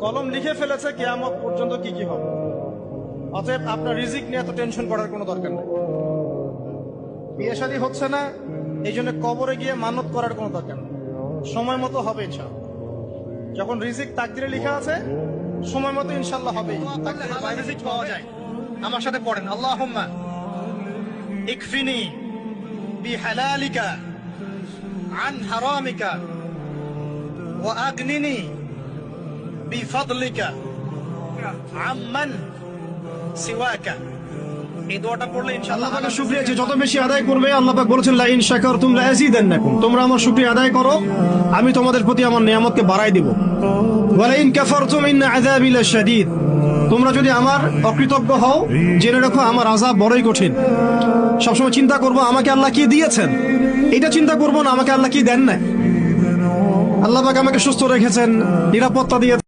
কলম লিখে ফেলেছে কিয়ামত পর্যন্ত কি কি হবে। অতএব আপনার রিজিক নিয়ে এত টেনশন করার কোনো দরকার নেই। বিয়ে শাদী হচ্ছে না, এই জন্য কবরে গিয়ে মানত করার কোনো দরকার নেই। সময় মতো হবে ইনশাআল্লাহ। যখন রিজিক তাকদিরে লেখা আছে, সময় মতো ইনশাআল্লাহ হবে। তাকদিরের বাইরে রিজিক পাওয়া যায়। আমার সাথে পড়েন, আল্লাহুম্মা ইকফিনি বিহালালিকা আন হারামিকা ওয়া আগনিনি বিফাদলিকা আম্মান সিওয়াকা। এই দোয়াটা পড়লে ইনশাআল্লাহ আল্লাহর শুকরিয়া যে যত বেশি আদায় করবে, আল্লাহ পাক বলেছেন লা ইন শাকারতুম লা আযীদান্নাকুম, তোমরা আমার শুকরিয়া আদায় করো, আমি তোমাদের প্রতি আমার নিয়ামতকে বাড়াই দেব। ওয়া লা ইন কাফারতুম ইন্না আযাবি লাশাদীদ, তোমরা যদি আমার অকৃতজ্ঞ হও, জেনে রাখো আমার আযাব বড়ই কঠিন। সবসময় চিন্তা করবো আমাকে আল্লাহ কি দিয়েছেন, এটা চিন্তা করবো না আমাকে আল্লাহ কি দেন নাই। আল্লাহ পাক আমাকে সুস্থ রেখেছেন, নিরাপত্তা দিয়েছেন।